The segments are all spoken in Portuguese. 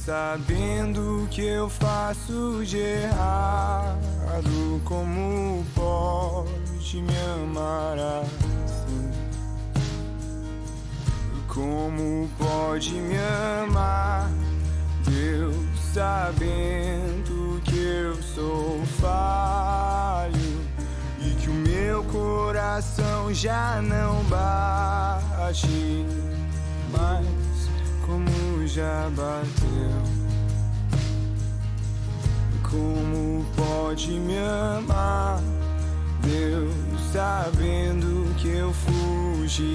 sabendo que eu faço de errado. Como pode me amar assim? Como pode me amar, Deus, sabendo que eu sou falho e que o meu coração já não bate mais como já bateu. Como pode me amar, Deus, sabendo que eu fugiria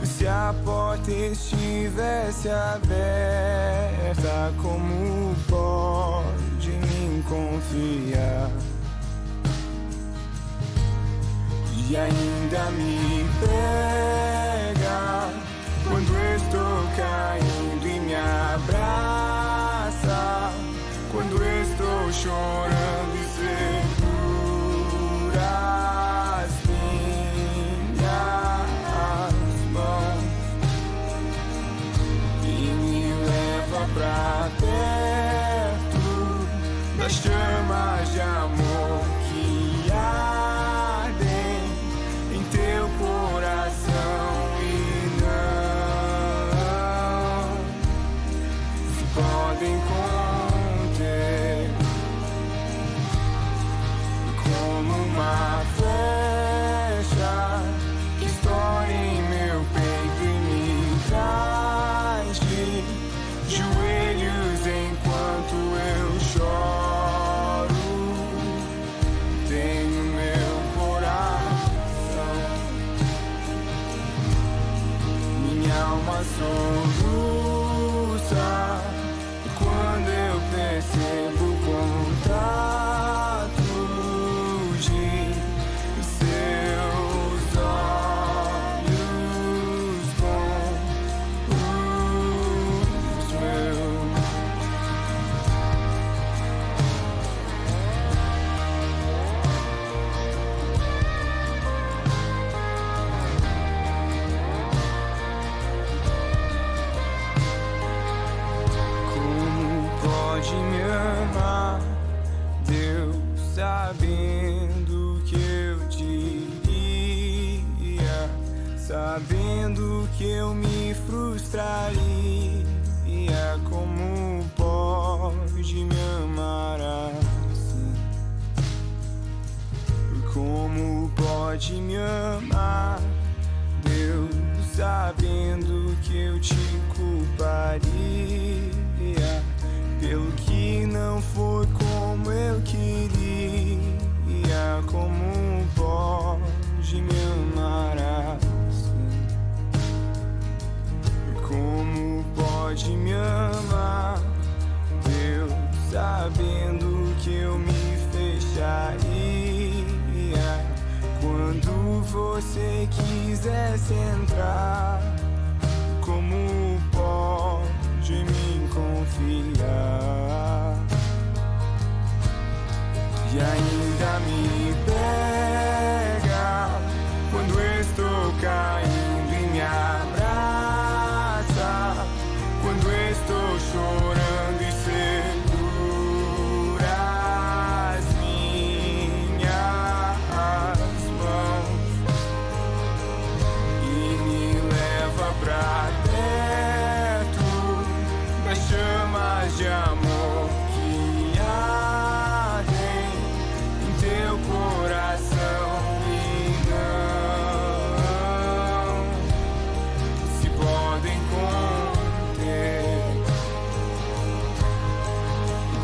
se a porta estivesse aberta? Como pode me confiar e ainda me pega quando estou caindo e me abraça, quando estou chorando e segura as minhas mãos e me leva pra perto das chamas de amor que ardem em teu coração e não se podem conter. Como uma flecha que estoura em meu peito e me traz de joelhos enquanto eu choro. Tenho meu coração, minha alma soluça quando eu percebo o contato de seus olhos com os meus. Como pode me amar, Deus, sabendo que eu diria, sabendo que eu me frustraria? Como pode me amar assim? Como pode me amar, Deus, sabendo que eu te culparia pelo que não foi como eu queria? Como pode me amar assim? Como pode me amar, Deus, sabendo que eu me fecharia quando você quisesse entrar? Como pode me confiar e ainda me pega quando estou caindo e me abraça, quando estou chorando e segura as minhas mãos e me leva pra perto das chamas de amor que ardem em teu coração e não se podem conter.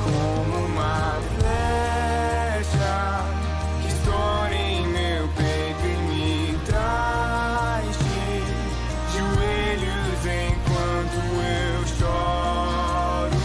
Como uma flecha que estoura em meu peito e me traz de joelhos enquanto eu choro.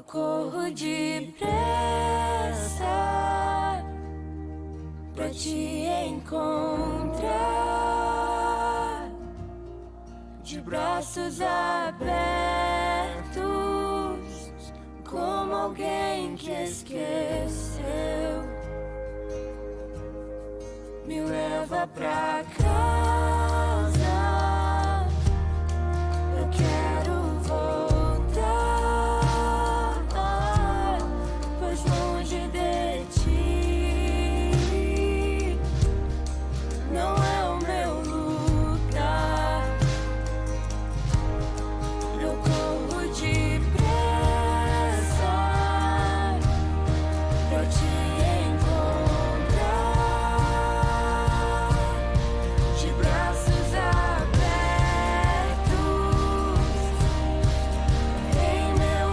corro depressa pra te encontrar, de braços abertos, como alguém que esqueceu. Me leva pra casa, eu quero voltar, pois longe de ti não é o meu lugar. Eu corro depressa pra te encontrar, de braços abertos, em meu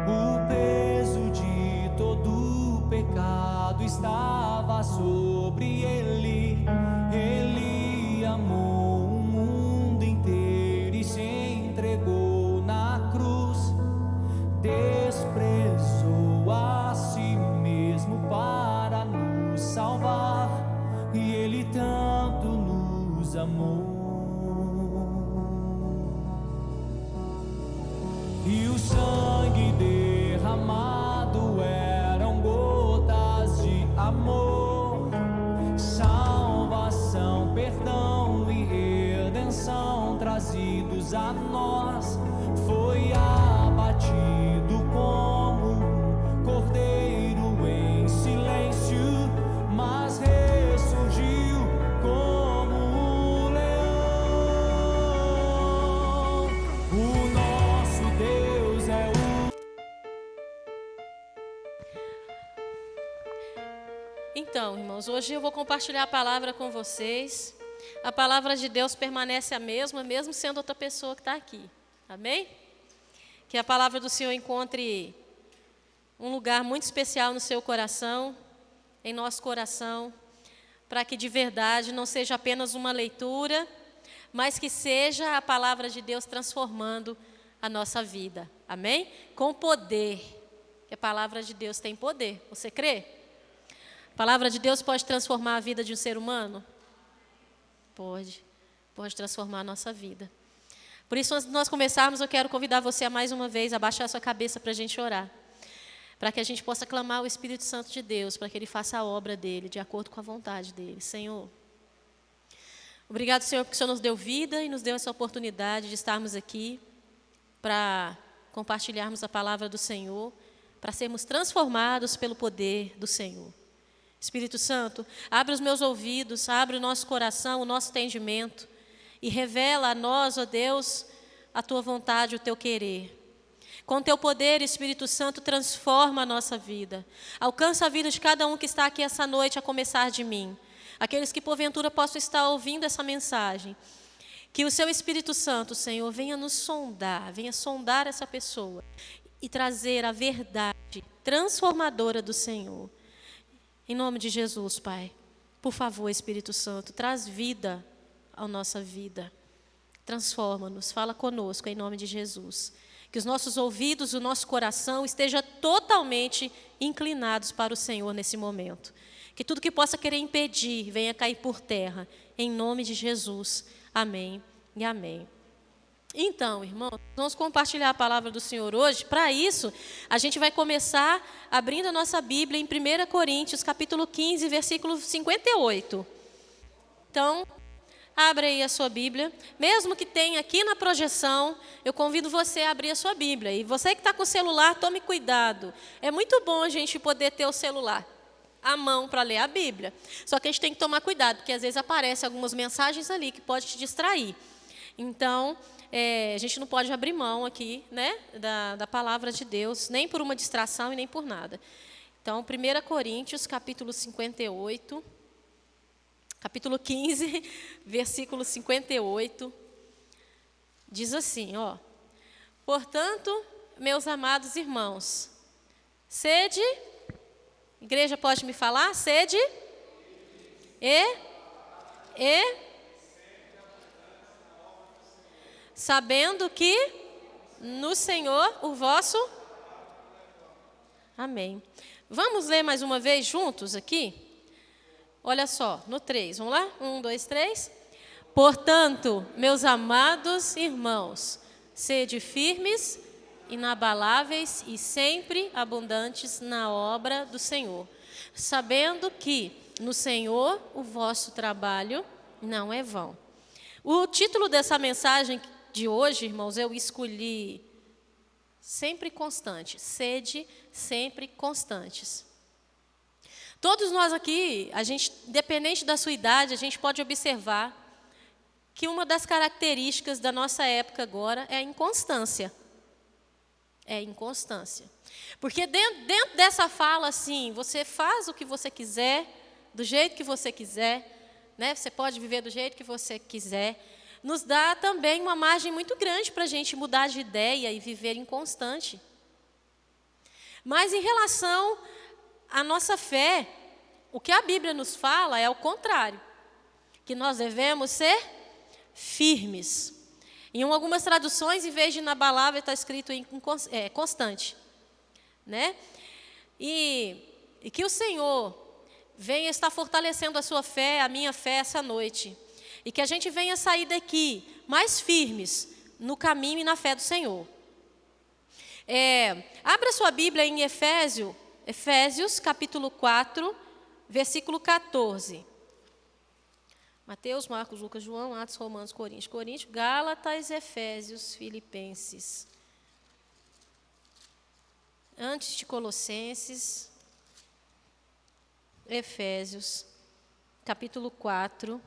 O peso de todo o pecado estava sobre ele. Ele amou o mundo inteiro e se entregou na cruz. Desprezou a si mesmo para nos salvar. E ele tanto nos amou. E o sangue derramado eram gotas de amor, salvação, perdão e redenção trazidos a nós. Foi abatido como um cordeiro em silêncio, mas ressurgiu como um leão. O nosso Deus é o... Então, irmãos, hoje eu vou compartilhar a palavra com vocês. A palavra de Deus permanece a mesma, mesmo sendo outra pessoa que está aqui. Amém? Que a palavra do Senhor encontre um lugar muito especial no seu coração, em nosso coração, para que de verdade não seja apenas uma leitura, mas que seja a palavra de Deus transformando a nossa vida. Amém? Com poder. Que a palavra de Deus tem poder. Você crê? A palavra de Deus pode transformar a vida de um ser humano? Pode transformar a nossa vida. Por isso, antes de nós começarmos, eu quero convidar você a mais uma vez a baixar a sua cabeça para a gente orar. Para que a gente possa clamar o Espírito Santo de Deus, para que Ele faça a obra dEle, de acordo com a vontade dEle. Senhor, obrigado, Senhor, porque o Senhor nos deu vida e nos deu essa oportunidade de estarmos aqui para compartilharmos a palavra do Senhor, para sermos transformados pelo poder do Senhor. Espírito Santo, abre os meus ouvidos, abre o nosso coração, o nosso entendimento e revela a nós, ó Deus, a Tua vontade, o Teu querer. Com Teu poder, Espírito Santo, transforma a nossa vida. Alcança a vida de cada um que está aqui essa noite, a começar de mim. Aqueles que porventura possam estar ouvindo essa mensagem. Que o Seu Espírito Santo, Senhor, venha nos sondar, venha sondar essa pessoa e trazer a verdade transformadora do Senhor. Em nome de Jesus, Pai, por favor, Espírito Santo, traz vida à nossa vida. Transforma-nos, fala conosco em nome de Jesus. Que os nossos ouvidos, o nosso coração estejam totalmente inclinados para o Senhor nesse momento. Que tudo que possa querer impedir venha cair por terra, em nome de Jesus. Amém e amém. Então, irmãos, vamos compartilhar a palavra do Senhor hoje. Para isso, a gente vai começar abrindo a nossa Bíblia em 1 Coríntios, capítulo 15, versículo 58. Então, abre aí a sua Bíblia. Mesmo que tenha aqui na projeção, eu convido você a abrir a sua Bíblia. E você que está com o celular, tome cuidado. É muito bom a gente poder ter o celular à mão para ler a Bíblia. Só que a gente tem que tomar cuidado, porque às vezes aparecem algumas mensagens ali que podem te distrair. Então, a gente não pode abrir mão aqui, né, da palavra de Deus, nem por uma distração e nem por nada. Então, 1 Coríntios, capítulo 58, capítulo 15, versículo 58, diz assim, ó: portanto, meus amados irmãos, sede, igreja pode me falar? Sede e sabendo que no Senhor o vosso... Amém. Vamos ler mais uma vez juntos aqui? Olha só, no 3, vamos lá? 1, 2, 3. Portanto, meus amados irmãos, sede firmes, inabaláveis e sempre abundantes na obra do Senhor, sabendo que no Senhor o vosso trabalho não é vão. O título dessa mensagem de hoje, irmãos, eu escolhi sempre constante, sede sempre constantes. Todos nós aqui, a gente, independente da sua idade, a gente pode observar que uma das características da nossa época agora é a inconstância. É a inconstância. Porque dentro dessa fala, assim, você faz o que você quiser, do jeito que você quiser, né? Você pode viver do jeito que você quiser. Nos dá também uma margem muito grande para a gente mudar de ideia e viver inconstante. Mas em relação à nossa fé, o que a Bíblia nos fala é o contrário, que nós devemos ser firmes. Em algumas traduções, em vez de inabalável, está escrito constante. Né? E que o Senhor venha estar fortalecendo a sua fé, a minha fé essa noite. E que a gente venha sair daqui mais firmes no caminho e na fé do Senhor. Abra sua Bíblia em Efésios capítulo 4, versículo 14. Mateus, Marcos, Lucas, João, Atos, Romanos, Coríntios, Gálatas, Efésios, Filipenses. Antes de Colossenses, Efésios, capítulo 4,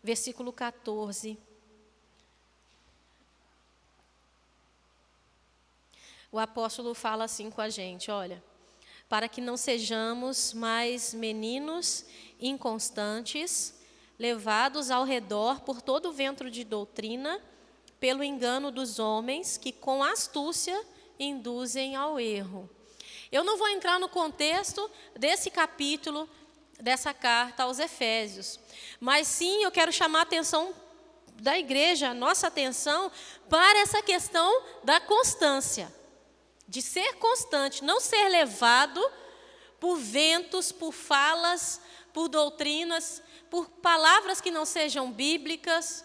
versículo 14. O apóstolo fala assim com a gente, olha: para que não sejamos mais meninos inconstantes, levados ao redor por todo o vento de doutrina, pelo engano dos homens que com astúcia induzem ao erro. Eu não vou entrar no contexto desse capítulo, dessa carta aos Efésios, mas sim eu quero chamar a atenção da igreja, a nossa atenção, para essa questão da constância, de ser constante, não ser levado por ventos, por falas, por doutrinas, por palavras que não sejam bíblicas,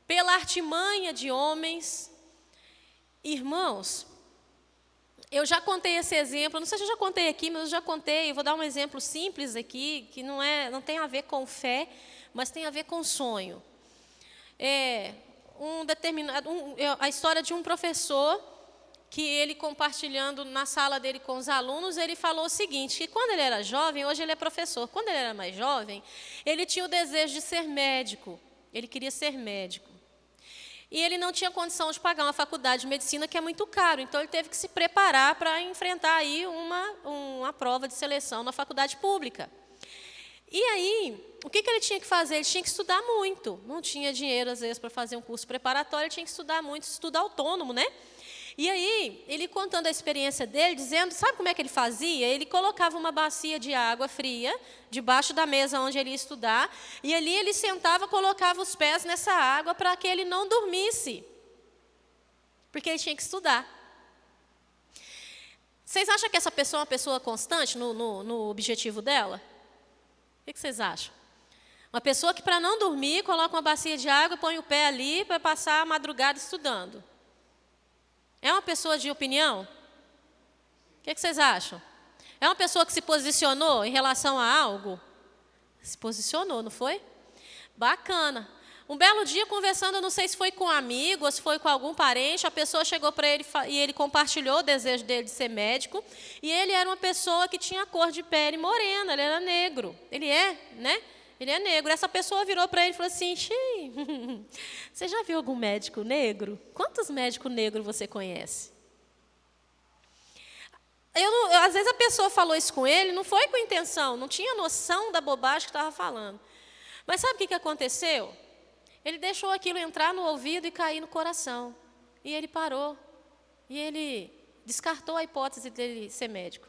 pela artimanha de homens. Irmãos, eu já contei esse exemplo, não sei se eu já contei aqui, mas eu já contei, eu vou dar um exemplo simples aqui, que não tem a ver com fé, mas tem a ver com sonho. A história de um professor, que ele compartilhando na sala dele com os alunos, ele falou o seguinte, que quando ele era jovem, hoje ele é professor, quando ele era mais jovem, ele tinha o desejo de ser médico, ele queria ser médico. E ele não tinha condição de pagar uma faculdade de medicina, que é muito caro, então ele teve que se preparar para enfrentar aí uma prova de seleção na faculdade pública. E aí, o que ele tinha que fazer? Ele tinha que estudar muito, não tinha dinheiro às vezes para fazer um curso preparatório, ele tinha que estudar muito, estudo autônomo, né? E aí, ele contando a experiência dele, dizendo, sabe como é que ele fazia? Ele colocava uma bacia de água fria debaixo da mesa onde ele ia estudar, e ali ele sentava, colocava os pés nessa água para que ele não dormisse, porque ele tinha que estudar. Vocês acham que essa pessoa é uma pessoa constante no objetivo dela? O que vocês acham? Uma pessoa que, para não dormir, coloca uma bacia de água e põe o pé ali para passar a madrugada estudando. É uma pessoa de opinião? O que vocês acham? É uma pessoa que se posicionou em relação a algo? Se posicionou, não foi? Bacana. Um belo dia, conversando, eu não sei se foi com um amigo ou se foi com algum parente, a pessoa chegou para ele e ele compartilhou o desejo dele de ser médico, e ele era uma pessoa que tinha cor de pele morena, ele era negro. Ele é, né? Ele é negro. Essa pessoa virou para ele e falou assim, você já viu algum médico negro? Quantos médicos negros você conhece? Às vezes a pessoa falou isso com ele, não foi com intenção, não tinha noção da bobagem que estava falando. Mas sabe o que aconteceu? Ele deixou aquilo entrar no ouvido e cair no coração. E ele parou. E ele descartou a hipótese dele ser médico.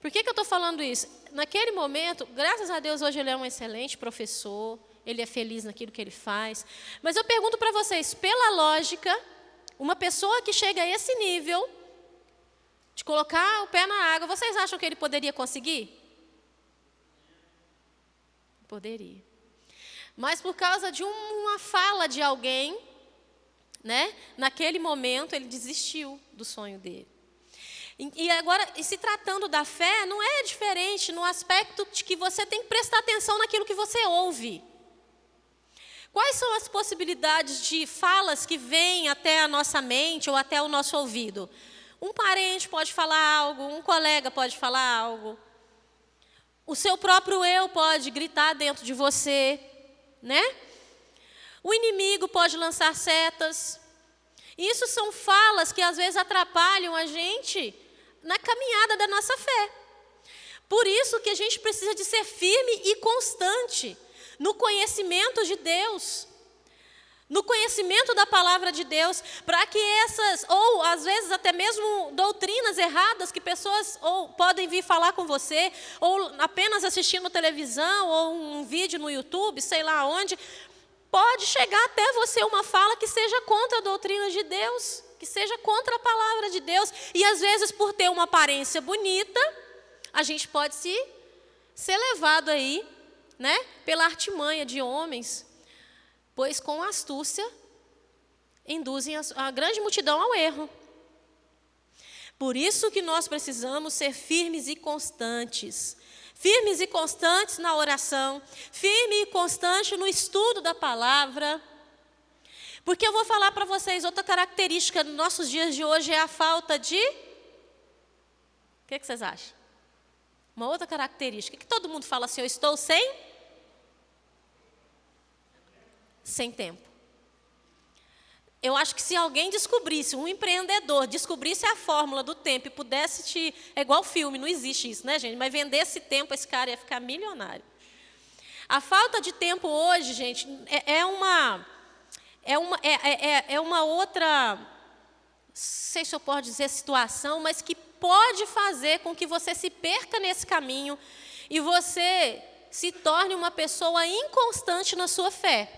Por que eu estou falando isso? Naquele momento, graças a Deus, hoje ele é um excelente professor, ele é feliz naquilo que ele faz. Mas eu pergunto para vocês, pela lógica, uma pessoa que chega a esse nível de colocar o pé na água, vocês acham que ele poderia conseguir? Poderia. Mas por causa de uma fala de alguém, né, naquele momento ele desistiu do sonho dele. E agora, se tratando da fé, não é diferente no aspecto de que você tem que prestar atenção naquilo que você ouve. Quais são as possibilidades de falas que vêm até a nossa mente ou até o nosso ouvido? Um parente pode falar algo, um colega pode falar algo. O seu próprio eu pode gritar dentro de você, né? O inimigo pode lançar setas. Isso são falas que às vezes atrapalham a gente na caminhada da nossa fé. Por isso que a gente precisa de ser firme e constante no conhecimento de Deus, no conhecimento da palavra de Deus, para que essas, ou às vezes até mesmo doutrinas erradas que pessoas ou podem vir falar com você, ou apenas assistindo televisão, ou um vídeo no YouTube, sei lá onde, pode chegar até você uma fala que seja contra a doutrina de Deus, que seja contra a palavra de Deus. E às vezes, por ter uma aparência bonita, a gente pode ser levado aí, né, pela artimanha de homens, pois com astúcia induzem a grande multidão ao erro. Por isso que nós precisamos ser firmes e constantes. Firmes e constantes na oração, firme e constante no estudo da palavra. Porque eu vou falar para vocês, outra característica dos nossos dias de hoje é a falta de... O que vocês acham? Uma outra característica, que todo mundo fala assim, eu estou sem tempo. Eu acho que se alguém descobrisse, um empreendedor descobrisse a fórmula do tempo e pudesse é igual filme, não existe isso, né, gente? Mas vendesse tempo, esse cara ia ficar milionário. A falta de tempo hoje, gente, é uma outra, não sei se eu posso dizer situação, mas que pode fazer com que você se perca nesse caminho e você se torne uma pessoa inconstante na sua fé.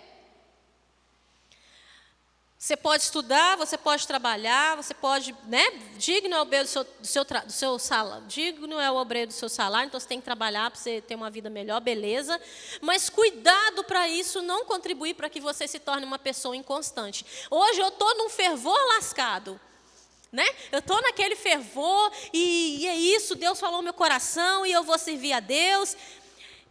Você pode estudar, você pode trabalhar, você pode, né? Digno é o obreiro do seu salário, digno é o obreiro do seu salário, então você tem que trabalhar para você ter uma vida melhor, beleza. Mas cuidado para isso não contribuir para que você se torne uma pessoa inconstante. Hoje eu estou num fervor lascado, né? Eu estou naquele fervor e é isso, Deus falou no meu coração e eu vou servir a Deus.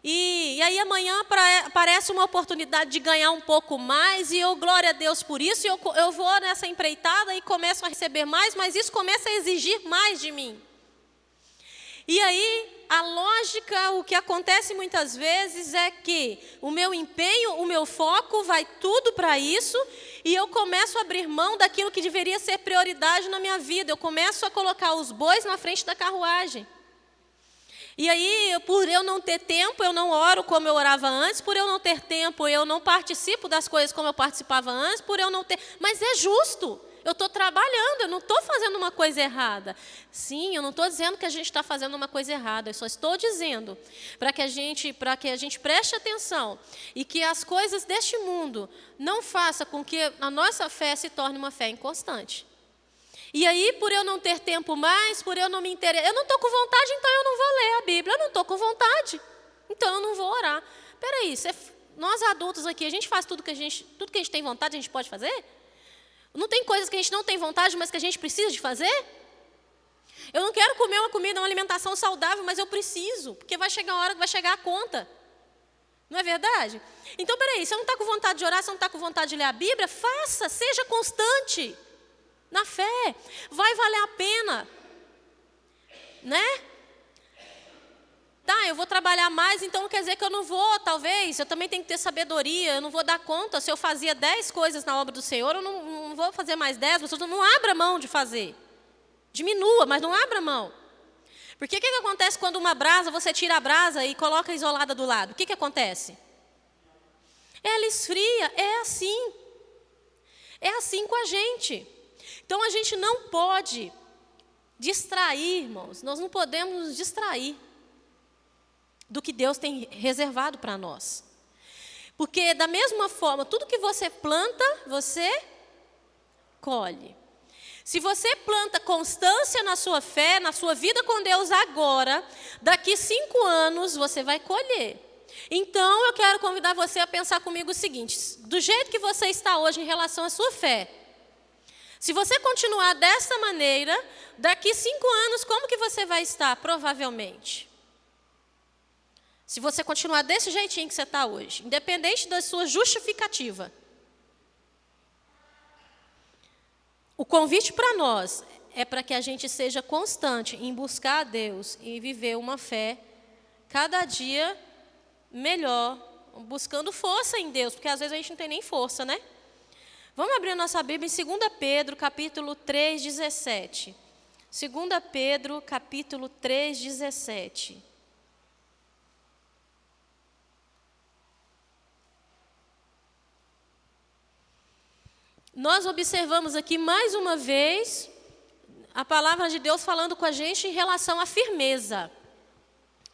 E aí amanhã aparece uma oportunidade de ganhar um pouco mais, e eu, glória a Deus por isso, e eu vou nessa empreitada e começo a receber mais, mas isso começa a exigir mais de mim. E aí, a lógica, o que acontece muitas vezes é que o meu empenho, o meu foco vai tudo para isso, e eu começo a abrir mão daquilo que deveria ser prioridade na minha vida, eu começo a colocar os bois na frente da carruagem. E aí, por eu não ter tempo, eu não oro como eu orava antes, por eu não ter tempo, eu não participo das coisas como eu participava antes, por eu não ter... Mas é justo, Eu estou trabalhando, eu não estou fazendo uma coisa errada. Sim, eu não estou dizendo que a gente está fazendo uma coisa errada, eu só estou dizendo para que a gente preste atenção e que as coisas deste mundo não façam com que a nossa fé se torne uma fé inconstante. E aí, por eu não ter tempo mais, por eu não me interessar, eu não estou com vontade, então eu não vou ler a Bíblia. Eu não estou com vontade, então eu não vou orar. Espera aí, nós adultos aqui, a gente faz tudo que a gente tem vontade, a gente pode fazer? Não tem coisas que a gente não tem vontade, mas que a gente precisa de fazer? Eu não quero comer uma comida, uma alimentação saudável, mas eu preciso, porque vai chegar a hora que vai chegar a conta. Não é verdade? Então, peraí, você não está com vontade de orar, você não está com vontade de ler a Bíblia? Faça, seja constante na fé. Vai valer a pena. Né? Tá, eu vou trabalhar mais, então quer dizer que eu não vou, talvez, eu também tenho que ter sabedoria, eu não vou dar conta, se eu fazia 10 coisas na obra do Senhor, eu não vou fazer mais 10, você não abra mão de fazer. Diminua, mas não abra mão. Porque o que acontece quando uma brasa, você tira a brasa e coloca isolada do lado? O que acontece? Ela esfria, é assim. É assim com a gente. Então a gente não pode distrair, irmãos, nós não podemos nos distrair do que Deus tem reservado para nós. Porque, da mesma forma, tudo que você planta, você colhe. Se você planta constância na sua fé, na sua vida com Deus agora, daqui 5 anos você vai colher. Então, eu quero convidar você a pensar comigo o seguinte: do jeito que você está hoje em relação à sua fé, se você continuar dessa maneira, daqui 5 anos, como que você vai estar? Provavelmente. Se você continuar desse jeitinho que você está hoje, independente da sua justificativa. O convite para nós é para que a gente seja constante em buscar a Deus e viver uma fé cada dia melhor, buscando força em Deus, porque às vezes a gente não tem nem força, né? Vamos abrir a nossa Bíblia em 2 Pedro, capítulo 3, 17. 2 Pedro, capítulo 3, 17. Nós observamos aqui mais uma vez a palavra de Deus falando com a gente em relação à firmeza.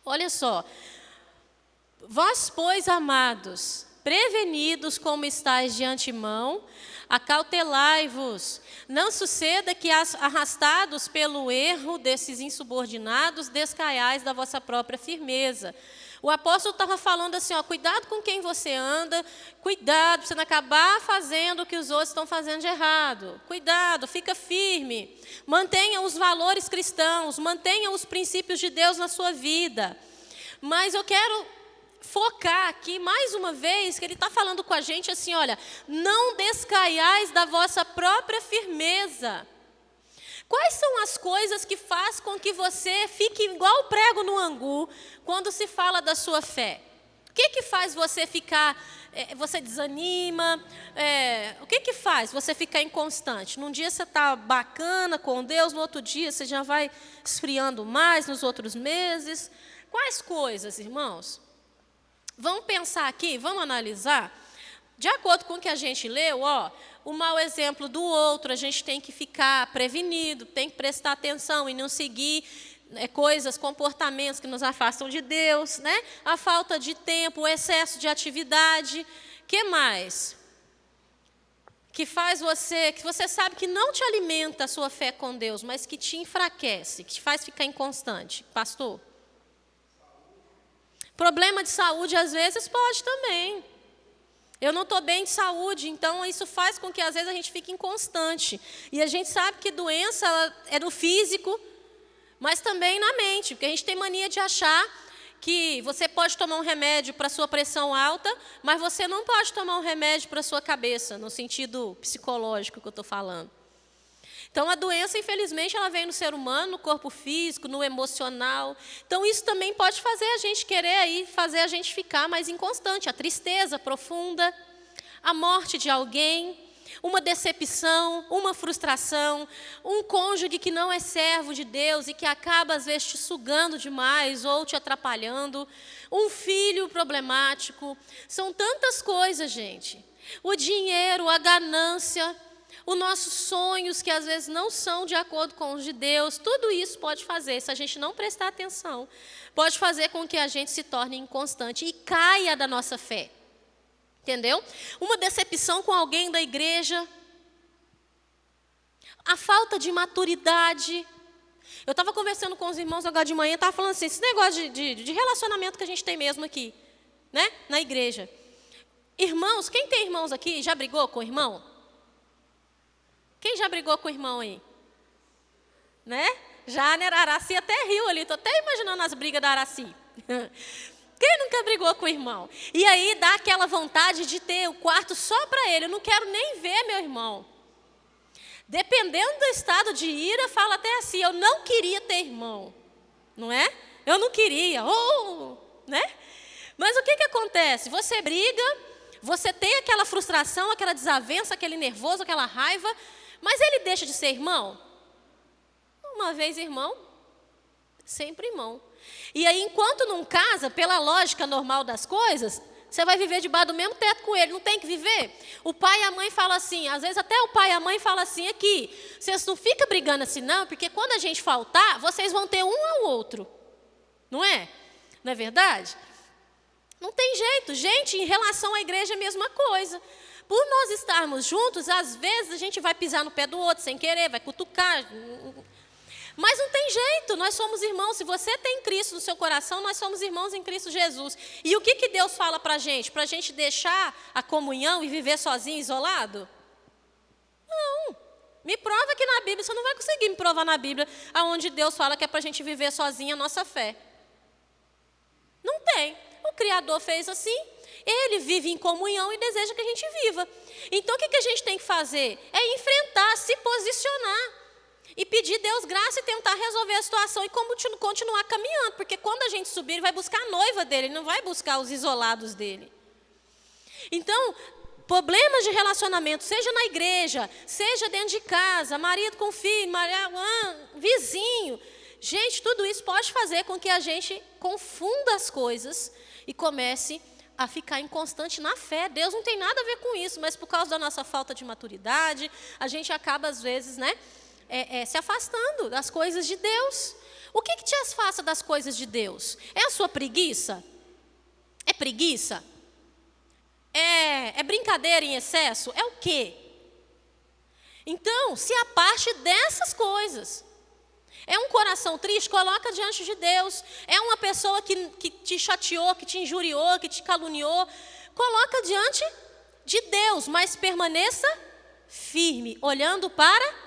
Olha só. Vós, pois, amados, prevenidos como estáis de antemão, acautelai-vos. Não suceda que, arrastados pelo erro desses insubordinados, descaiais da vossa própria firmeza. O apóstolo estava falando assim, cuidado com quem você anda, cuidado para você não acabar fazendo o que os outros estão fazendo de errado. Cuidado, fica firme, mantenha os valores cristãos, mantenha os princípios de Deus na sua vida. Mas eu quero focar aqui mais uma vez, que ele está falando com a gente assim, olha, não descaiais da vossa própria firmeza. Quais são as coisas que faz com que você fique igual prego no angu quando se fala da sua fé? O que faz você ficar, você desanima? O que faz você ficar inconstante? Num dia você está bacana com Deus, no outro dia você já vai esfriando mais, nos outros meses. Quais coisas, irmãos? Vamos pensar aqui, vamos analisar. De acordo com o que a gente leu, o mau exemplo do outro, a gente tem que ficar prevenido, tem que prestar atenção e não seguir coisas, comportamentos que nos afastam de Deus, né? A falta de tempo, o excesso de atividade. Que mais? Que faz que você sabe que não te alimenta a sua fé com Deus, mas que te enfraquece, que te faz ficar inconstante. Pastor? Problema de saúde, às vezes, pode também. Eu não estou bem de saúde, então isso faz com que às vezes a gente fique inconstante. E a gente sabe que doença é no físico, mas também na mente, porque a gente tem mania de achar que você pode tomar um remédio para a sua pressão alta, mas você não pode tomar um remédio para a sua cabeça, no sentido psicológico que eu estou falando. Então, a doença, infelizmente, ela vem no ser humano, no corpo físico, no emocional. Então, isso também pode fazer a gente querer fazer a gente ficar mais inconstante. A tristeza profunda, a morte de alguém, uma decepção, uma frustração, um cônjuge que não é servo de Deus e que acaba, às vezes, te sugando demais ou te atrapalhando, um filho problemático. São tantas coisas, gente. O dinheiro, a ganância, os nossos sonhos, que às vezes não são de acordo com os de Deus, tudo isso pode fazer, se a gente não prestar atenção, pode fazer com que a gente se torne inconstante e caia da nossa fé. Entendeu? Uma decepção com alguém da igreja, a falta de maturidade. Eu estava conversando com os irmãos agora de manhã, estava falando assim, esse negócio de relacionamento que a gente tem mesmo aqui, né, na igreja. Irmãos, quem tem irmãos aqui, já brigou com o irmão? Quem já brigou com o irmão aí? Né? Já, né? A Araci até riu ali, estou até imaginando as brigas da Araci. Quem nunca brigou com o irmão? E aí dá aquela vontade de ter o quarto só para ele. Eu não quero nem ver meu irmão. Dependendo do estado de ira, fala até assim, eu não queria ter irmão. Não é? Eu não queria. Né? Mas o que acontece? Você briga, você tem aquela frustração, aquela desavença, aquele nervoso, aquela raiva, mas ele deixa de ser irmão? Uma vez irmão, sempre irmão. E aí, enquanto não casa, pela lógica normal das coisas, você vai viver debaixo do mesmo teto com ele, não tem que viver? O pai e a mãe falam assim, às vezes até o pai e a mãe falam assim aqui, vocês não ficam brigando assim não, porque quando a gente faltar, vocês vão ter um ao outro. Não é? Não é verdade? Não tem jeito. Gente, em relação à igreja é a mesma coisa. Por nós estarmos juntos, às vezes a gente vai pisar no pé do outro sem querer, vai cutucar. Mas não tem jeito, nós somos irmãos. Se você tem Cristo no seu coração, nós somos irmãos em Cristo Jesus. E o que Deus fala para a gente? Para a gente deixar a comunhão e viver sozinho, isolado? Não. Me prova aqui na Bíblia, você não vai conseguir me provar na Bíblia aonde Deus fala que é para a gente viver sozinho a nossa fé. Não tem. O Criador fez assim, Ele vive em comunhão e deseja que a gente viva. Então o que a gente tem que fazer? É enfrentar, se posicionar. E pedir Deus graça e tentar resolver a situação e continuar caminhando. Porque quando a gente subir, ele vai buscar a noiva dele, ele não vai buscar os isolados dele. Então, problemas de relacionamento, seja na igreja, seja dentro de casa, marido com filho, vizinho. Gente, tudo isso pode fazer com que a gente confunda as coisas e comece a ficar inconstante na fé. Deus não tem nada a ver com isso, mas por causa da nossa falta de maturidade, a gente acaba às vezes, né? Se afastando das coisas de Deus. O que te afasta das coisas de Deus? É a sua preguiça? É preguiça? É brincadeira em excesso? É o quê? Então, se aparte dessas coisas. É um coração triste? Coloca diante de Deus. É uma pessoa que te chateou, que te injuriou, que te caluniou? Coloca diante de Deus, mas permaneça firme, olhando para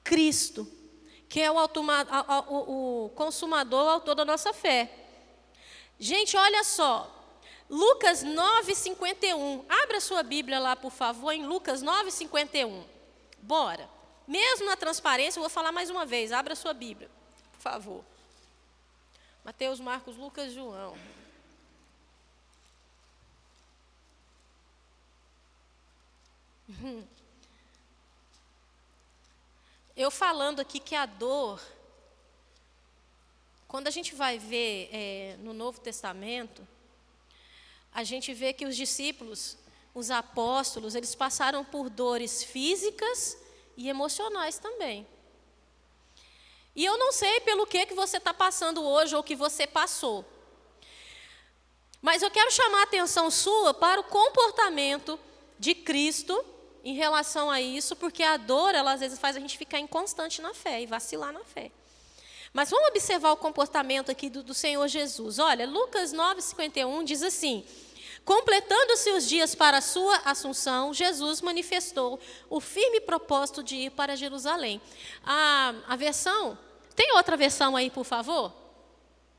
Cristo, que é o consumador, o autor da nossa fé. Gente, olha só, Lucas 9:51. Abra a sua Bíblia lá, por favor, em Lucas 9:51. Bora. Mesmo na transparência, eu vou falar mais uma vez. Abra a sua Bíblia, por favor. Mateus, Marcos, Lucas, João. Eu falando aqui que a dor, quando a gente vai ver no Novo Testamento, a gente vê que os discípulos, os apóstolos, eles passaram por dores físicas e emocionais também. E eu não sei pelo que você está passando hoje ou que você passou. Mas eu quero chamar a atenção sua para o comportamento de Cristo em relação a isso, porque a dor, ela às vezes faz a gente ficar inconstante na fé e vacilar na fé. Mas vamos observar o comportamento aqui do Senhor Jesus. Olha, Lucas 9:51 diz assim: completando-se os dias para a sua assunção, Jesus manifestou o firme propósito de ir para Jerusalém. A versão, tem outra versão aí, por favor?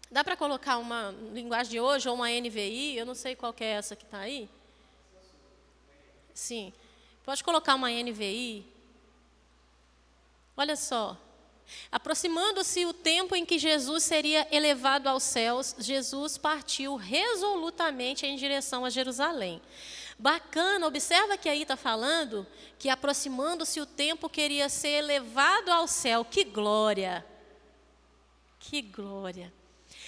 Dá para colocar uma linguagem de hoje ou uma NVI? Eu não sei qual que é essa que está aí. Sim. Pode colocar uma NVI. Olha só. Aproximando-se o tempo em que Jesus seria elevado aos céus, Jesus partiu resolutamente em direção a Jerusalém. Bacana, observa que aí está falando que aproximando-se o tempo queria ser elevado ao céu. Que glória! Que glória!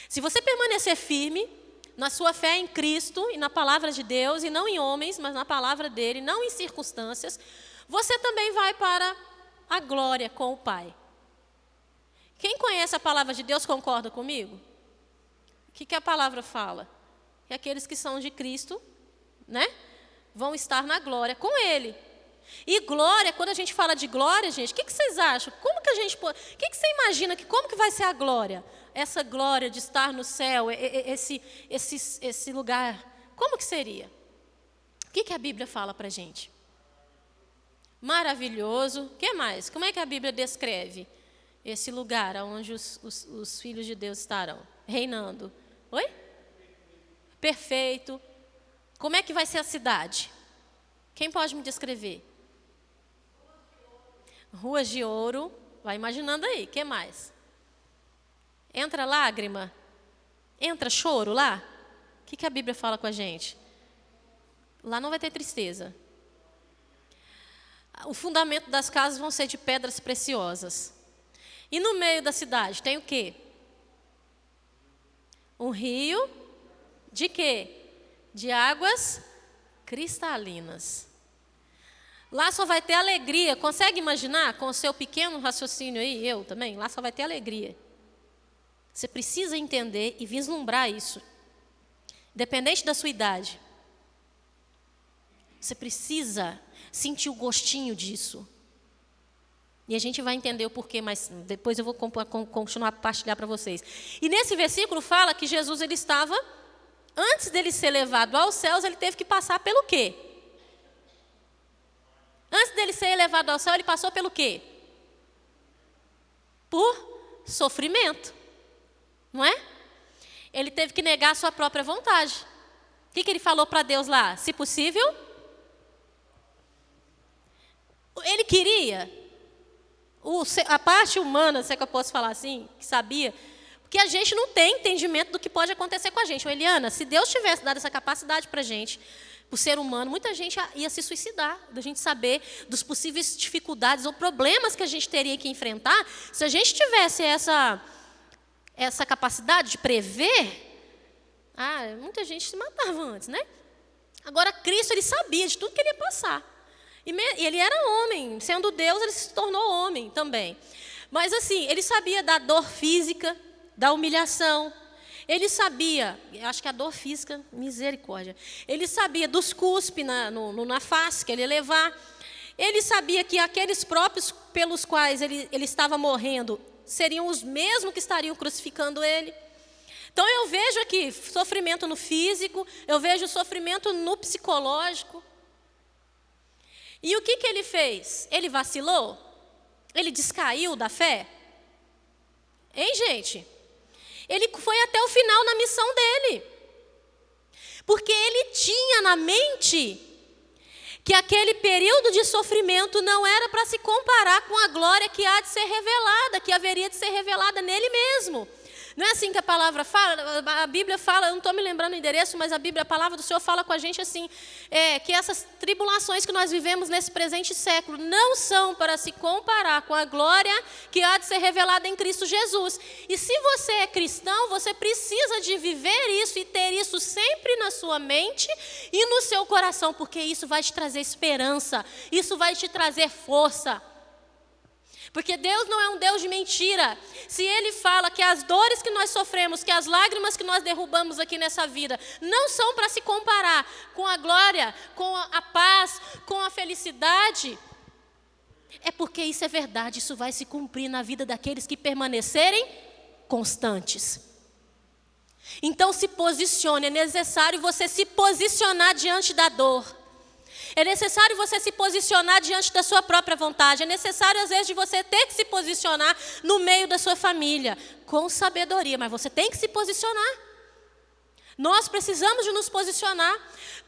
Se você permanecer firme na sua fé em Cristo e na palavra de Deus, e não em homens, mas na palavra dele, não em circunstâncias, você também vai para a glória com o Pai. Quem conhece a palavra de Deus concorda comigo? O que a palavra fala? Que aqueles que são de Cristo, né, vão estar na glória com Ele. E glória, quando a gente fala de glória, gente, o que vocês acham? Como que a gente pode, o que você imagina que como que vai ser a glória? Essa glória de estar no céu, esse lugar, como que seria? O que a Bíblia fala para a gente? Maravilhoso. O que mais? Como é que a Bíblia descreve esse lugar onde os filhos de Deus estarão reinando? Oi? Perfeito. Como é que vai ser a cidade? Quem pode me descrever? Ruas de ouro. Vai imaginando aí. O que mais? Entra lágrima? Entra choro lá? O que a Bíblia fala com a gente? Lá não vai ter tristeza. O fundamento das casas vão ser de pedras preciosas. E no meio da cidade tem o quê? Um rio de quê? De águas cristalinas. Lá só vai ter alegria. Consegue imaginar com o seu pequeno raciocínio aí, eu também? Lá só vai ter alegria. Você precisa entender e vislumbrar isso. Independente da sua idade. Você precisa sentir o gostinho disso. E a gente vai entender o porquê, mas depois eu vou continuar a partilhar para vocês. E nesse versículo fala que Jesus, ele estava, antes dele ser levado aos céus, ele teve que passar pelo quê? Antes dele ser elevado ao céu, ele passou pelo quê? Por sofrimento. Não é? Ele teve que negar a sua própria vontade. O que ele falou para Deus lá? Se possível, ele queria, a parte humana, se é que eu posso falar assim, que sabia, porque a gente não tem entendimento do que pode acontecer com a gente. Eliana, se Deus tivesse dado essa capacidade para a gente, para o ser humano, muita gente ia se suicidar, da gente saber dos possíveis dificuldades ou problemas que a gente teria que enfrentar. Se a gente tivesse essa capacidade de prever, muita gente se matava antes, né? Agora, Cristo, ele sabia de tudo que ele ia passar. E ele era homem, sendo Deus, ele se tornou homem também. Mas assim, ele sabia da dor física, da humilhação. Ele sabia, acho que a dor física, misericórdia. Ele sabia dos cuspes na face que ele ia levar. Ele sabia que aqueles próprios pelos quais ele estava morrendo seriam os mesmos que estariam crucificando ele. Então eu vejo aqui sofrimento no físico, eu vejo sofrimento no psicológico. E o que ele fez? Ele vacilou? Ele descaiu da fé? Hein, gente? Ele foi até o final na missão dele. Porque ele tinha na mente que aquele período de sofrimento não era para se comparar com a glória que há de ser revelada, que haveria de ser revelada nele mesmo. Não é assim que a palavra fala? A Bíblia fala, eu não estou me lembrando o endereço, mas a palavra do Senhor fala com a gente assim, que essas tribulações que nós vivemos nesse presente século não são para se comparar com a glória que há de ser revelada em Cristo Jesus. E se você é cristão, você precisa de viver isso e ter isso sempre na sua mente e no seu coração, porque isso vai te trazer esperança, isso vai te trazer força. Porque Deus não é um Deus de mentira. Se Ele fala que as dores que nós sofremos, que as lágrimas que nós derrubamos aqui nessa vida, não são para se comparar com a glória, com a paz, com a felicidade, é porque isso é verdade, isso vai se cumprir na vida daqueles que permanecerem constantes. Então se posicione, é necessário você se posicionar diante da dor. É necessário você se posicionar diante da sua própria vontade. É necessário, às vezes, de você ter que se posicionar no meio da sua família, com sabedoria, mas você tem que se posicionar. Nós precisamos de nos posicionar.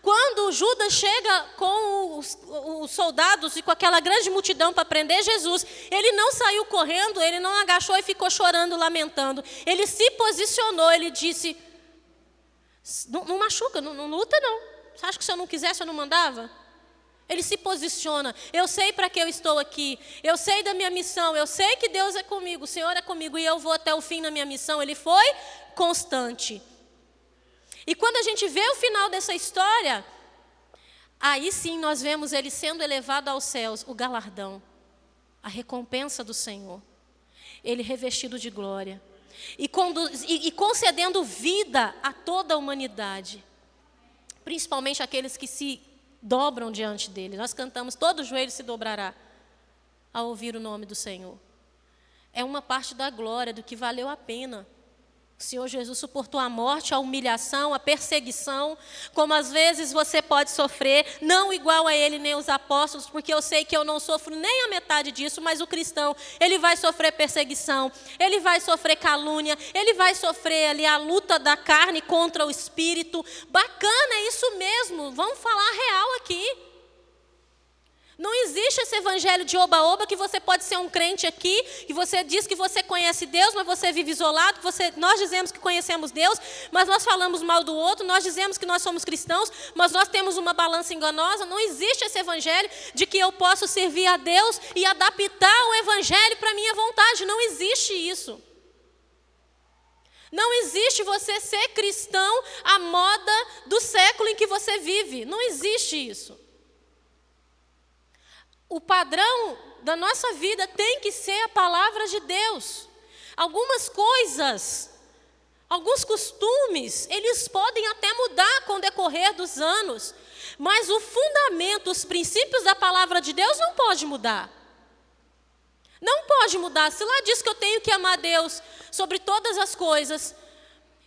Quando Judas chega com os soldados e com aquela grande multidão para prender Jesus, ele não saiu correndo, ele não agachou e ficou chorando, lamentando. Ele se posicionou, ele disse, não machuca, não luta não. Você acha que se eu não quisesse, eu não mandava? Ele se posiciona, eu sei para que eu estou aqui, eu sei da minha missão, eu sei que Deus é comigo, o Senhor é comigo e eu vou até o fim na minha missão. Ele foi constante. E quando a gente vê o final dessa história, aí sim nós vemos ele sendo elevado aos céus, o galardão, a recompensa do Senhor. Ele revestido de glória e concedendo vida a toda a humanidade, principalmente aqueles que se dobram diante dele. Nós cantamos, todo joelho se dobrará ao ouvir o nome do Senhor. É uma parte da glória, do que valeu a pena. O Senhor Jesus suportou a morte, a humilhação, a perseguição, como às vezes você pode sofrer, não igual a ele nem os apóstolos, porque eu sei que eu não sofro nem a metade disso, mas o cristão, ele vai sofrer perseguição, ele vai sofrer calúnia, ele vai sofrer ali a luta da carne contra o espírito. Bacana, é isso mesmo, vamos falar real aqui. Não existe esse evangelho de oba-oba que você pode ser um crente aqui, que você diz que você conhece Deus, mas você vive isolado, nós dizemos que conhecemos Deus, mas nós falamos mal do outro, nós dizemos que nós somos cristãos, mas nós temos uma balança enganosa. Não existe esse evangelho de que eu posso servir a Deus e adaptar o evangelho para a minha vontade. Não existe isso. Não existe você ser cristão à moda do século em que você vive. Não existe isso. O padrão da nossa vida tem que ser a palavra de Deus. Algumas coisas, alguns costumes, eles podem até mudar com o decorrer dos anos, mas o fundamento, os princípios da palavra de Deus não pode mudar. Não pode mudar. Se lá diz que eu tenho que amar Deus sobre todas as coisas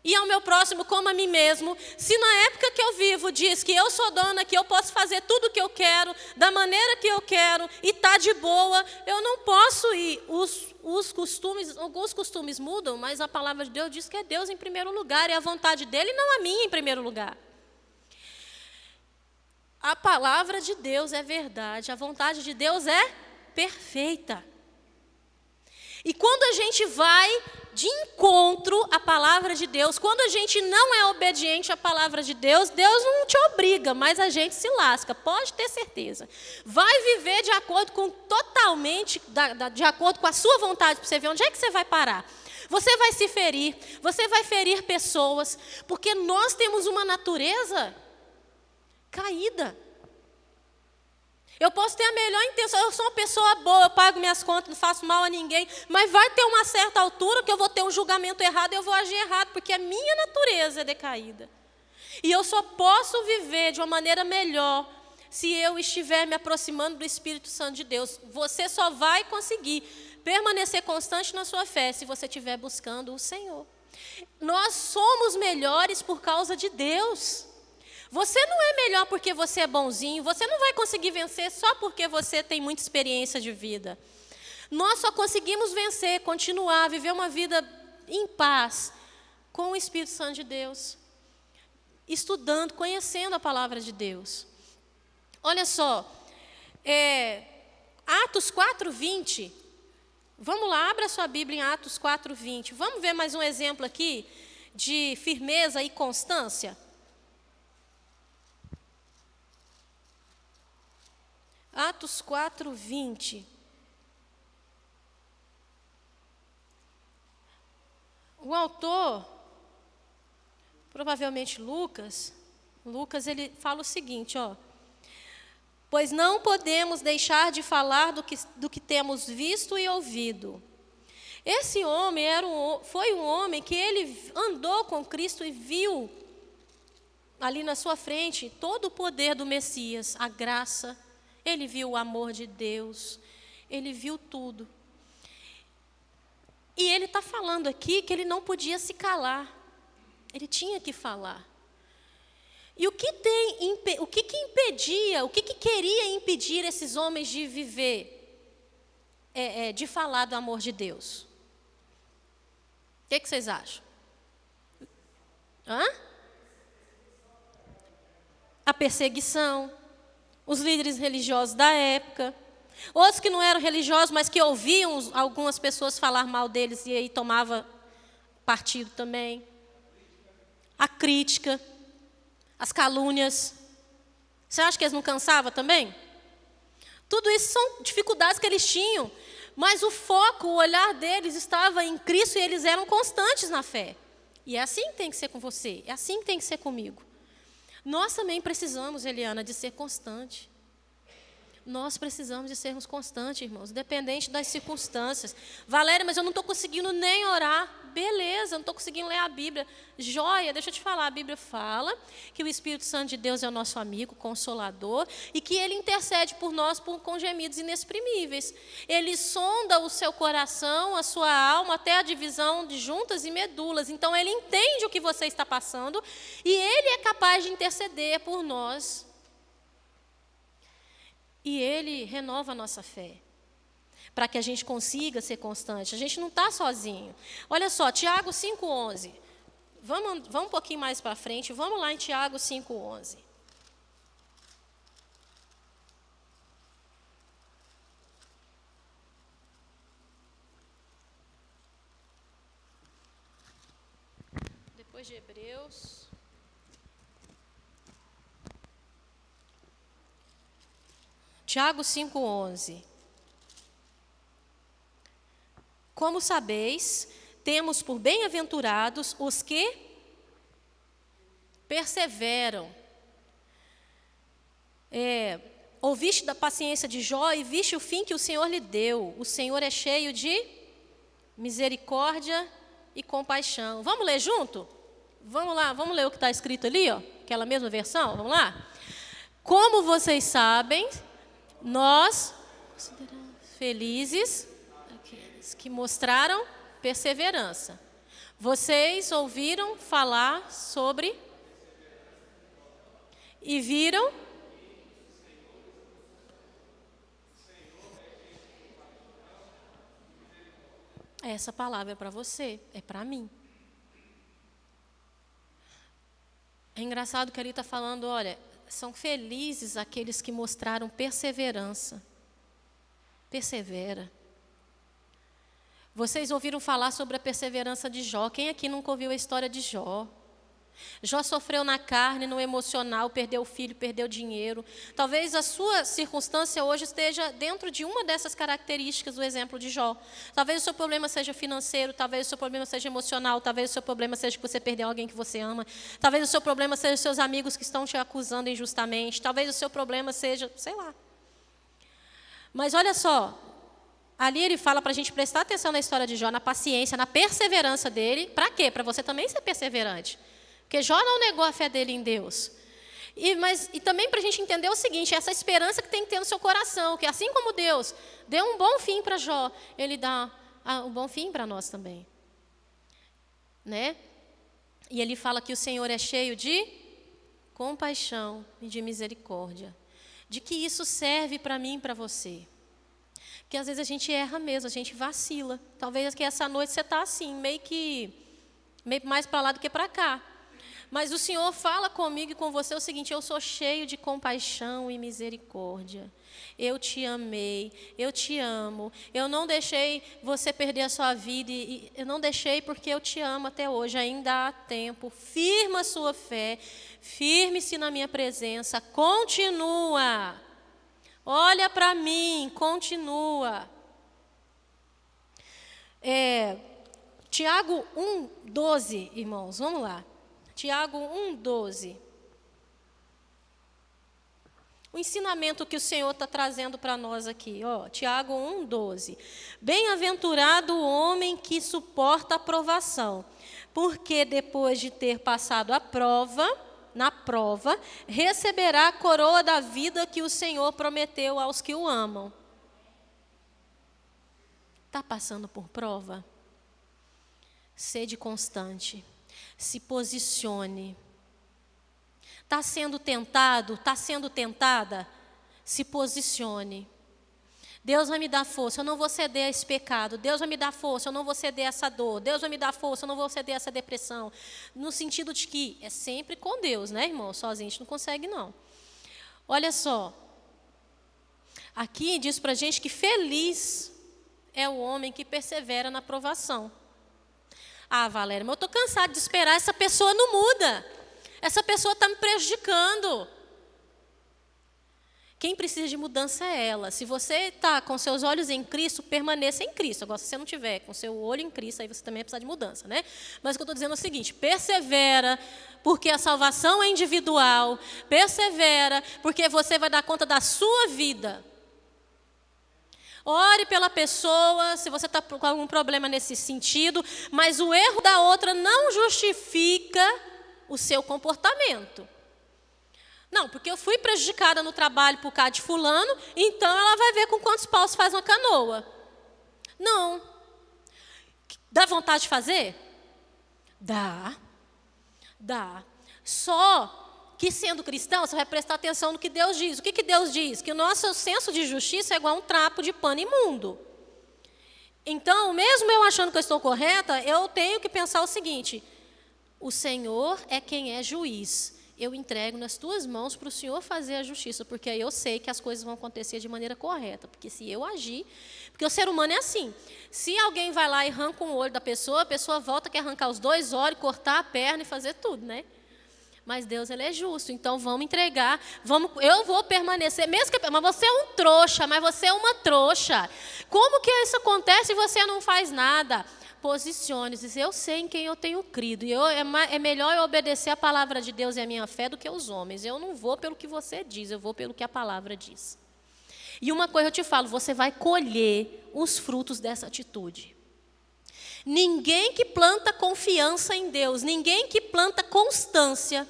e ao meu próximo como a mim mesmo, se na época que eu vivo diz que eu sou dona, que eu posso fazer tudo o que eu quero, da maneira que eu quero, e tá de boa, eu não posso ir. Os costumes, alguns costumes mudam, mas a palavra de Deus diz que é Deus em primeiro lugar, e a vontade dele não a minha em primeiro lugar. A palavra de Deus é verdade, a vontade de Deus é perfeita. E quando a gente vai de encontro à palavra de Deus, quando a gente não é obediente à palavra de Deus, Deus não te obriga, mas a gente se lasca, pode ter certeza. Vai viver de acordo com totalmente, de acordo com a sua vontade, para você ver onde é que você vai parar. Você vai se ferir, você vai ferir pessoas, porque nós temos uma natureza caída. Eu posso ter a melhor intenção, eu sou uma pessoa boa, eu pago minhas contas, não faço mal a ninguém, mas vai ter uma certa altura que eu vou ter um julgamento errado e eu vou agir errado, porque a minha natureza é decaída. E eu só posso viver de uma maneira melhor se eu estiver me aproximando do Espírito Santo de Deus. Você só vai conseguir permanecer constante na sua fé se você estiver buscando o Senhor. Nós somos melhores por causa de Deus. Você não é melhor porque você é bonzinho, você não vai conseguir vencer só porque você tem muita experiência de vida. Nós só conseguimos vencer, continuar, viver uma vida em paz com o Espírito Santo de Deus, estudando, conhecendo a palavra de Deus. Olha só, Atos 4:20, vamos lá, abra sua Bíblia em Atos 4:20. Vamos ver mais um exemplo aqui de firmeza e constância? Atos 4:20. O autor, provavelmente Lucas, ele fala o seguinte, ó: pois não podemos deixar de falar do que temos visto e ouvido. Esse homem foi um homem que ele andou com Cristo e viu ali na sua frente todo o poder do Messias, a graça. Ele viu o amor de Deus, ele viu tudo. E ele está falando aqui que ele não podia se calar, ele tinha que falar. E o que impedia, o que queria impedir esses homens de viver, de falar do amor de Deus? O que vocês acham? A perseguição. Os líderes religiosos da época, outros que não eram religiosos, mas que ouviam algumas pessoas falar mal deles e aí tomava partido também. A crítica, as calúnias. Você acha que eles não cansavam também? Tudo isso são dificuldades que eles tinham, mas o foco, o olhar deles estava em Cristo e eles eram constantes na fé. E é assim que tem que ser com você, é assim que tem que ser comigo. Nós também precisamos, Eliana, de ser constante. Nós precisamos de sermos constantes, irmãos, independente das circunstâncias. Valéria, mas eu não estou conseguindo nem orar. Beleza, eu não estou conseguindo ler a Bíblia. Joia, deixa eu te falar, a Bíblia fala que o Espírito Santo de Deus é o nosso amigo, consolador, e que Ele intercede por nós com gemidos inexprimíveis. Ele sonda o seu coração, a sua alma, até a divisão de juntas e medulas. Então, Ele entende o que você está passando e Ele é capaz de interceder por nós. E Ele renova a nossa fé, para que a gente consiga ser constante. A gente não está sozinho. Olha só, Tiago 5,11. Vamos um pouquinho mais para frente. Vamos lá em Tiago 5,11. Depois de Hebreus. Tiago 5,11. Como sabeis, temos por bem-aventurados os que perseveram. Ouviste da paciência de Jó e viste o fim que o Senhor lhe deu. O Senhor é cheio de misericórdia e compaixão. Vamos ler junto? Vamos lá, vamos ler o que está escrito ali, ó, aquela mesma versão, vamos lá? Como vocês sabem, nós consideramos felizes aqueles que mostraram perseverança. Vocês ouviram falar sobre e viram? Essa palavra é para você, é para mim. É engraçado que ele está falando, olha, são felizes aqueles que mostraram perseverança. Persevera. Vocês ouviram falar sobre a perseverança de Jó. Quem aqui nunca ouviu a história de Jó? Jó sofreu na carne, no emocional, perdeu o filho, perdeu dinheiro. Talvez a sua circunstância hoje esteja dentro de uma dessas características do exemplo de Jó. Talvez o seu problema seja financeiro, talvez o seu problema seja emocional, talvez o seu problema seja que você perdeu alguém que você ama, talvez o seu problema seja os seus amigos que estão te acusando injustamente, talvez o seu problema seja, sei lá. Mas olha só, ali ele fala para a gente prestar atenção na história de Jó, na paciência, na perseverança dele. Para quê? Para você também ser perseverante. Porque Jó não negou a fé dele em Deus. E também para a gente entender o seguinte, essa esperança que tem que ter no seu coração, que assim como Deus deu um bom fim para Jó, Ele dá um bom fim para nós também. Né? E ele fala que o Senhor é cheio de compaixão e de misericórdia. De que isso serve para mim e para você. Porque às vezes a gente erra mesmo, a gente vacila. Talvez que essa noite você está assim, meio mais para lá do que para cá. Mas o Senhor fala comigo e com você o seguinte, eu sou cheio de compaixão e misericórdia. Eu te amei, eu te amo. Eu não deixei você perder a sua vida, e eu não deixei porque eu te amo até hoje. Ainda há tempo, firma a sua fé, firme-se na minha presença, continua. Olha para mim, continua. Tiago 1,12, irmãos, vamos lá. Tiago 1,12. O ensinamento que o Senhor está trazendo para nós aqui, ó, Tiago 1,12. Bem-aventurado o homem que suporta a provação, porque depois de ter passado na prova, receberá a coroa da vida que o Senhor prometeu aos que o amam. Está passando por prova? Sede constante. Se posicione. Está sendo tentado? Está sendo tentada? Se posicione. Deus vai me dar força, eu não vou ceder a esse pecado. Deus vai me dar força, eu não vou ceder a essa dor. Deus vai me dar força, eu não vou ceder a essa depressão. No sentido de que é sempre com Deus, né, irmão? Sozinho a gente não consegue, não. Olha só. Aqui diz para a gente que feliz é o homem que persevera na provação. Ah, Valéria, mas eu estou cansada de esperar, essa pessoa não muda. Essa pessoa está me prejudicando. Quem precisa de mudança é ela. Se você está com seus olhos em Cristo, permaneça em Cristo. Agora, se você não tiver com seu olho em Cristo, aí você também vai precisar de mudança, né? Mas o que eu estou dizendo é o seguinte: persevera, porque a salvação é individual. Persevera, porque você vai dar conta da sua vida. Ore pela pessoa, se você está com algum problema nesse sentido, mas o erro da outra não justifica o seu comportamento. Não, porque eu fui prejudicada no trabalho por causa de fulano, então ela vai ver com quantos paus faz uma canoa. Não. Dá vontade de fazer? Dá. Dá. Só que sendo cristão, você vai prestar atenção no que Deus diz. O que Deus diz? Que o nosso senso de justiça é igual a um trapo de pano imundo. Então, mesmo eu achando que eu estou correta, eu tenho que pensar o seguinte: o Senhor é quem é juiz. Eu entrego nas tuas mãos para o Senhor fazer a justiça, porque aí eu sei que as coisas vão acontecer de maneira correta, porque se eu agir, porque o ser humano é assim, se alguém vai lá e arranca um olho da pessoa, a pessoa volta, quer arrancar os 2 olhos, cortar a perna e fazer tudo, né? Mas Deus, Ele é justo, então vamos entregar, eu vou permanecer, mesmo que, mas você é um trouxa, mas você é uma trouxa, como que isso acontece e você não faz nada? Posicione-se, eu sei em quem eu tenho crido, e é melhor eu obedecer a palavra de Deus e a minha fé do que os homens. Eu não vou pelo que você diz, eu vou pelo que a palavra diz. E uma coisa eu te falo, você vai colher os frutos dessa atitude. Ninguém que planta confiança em Deus, ninguém que planta constância,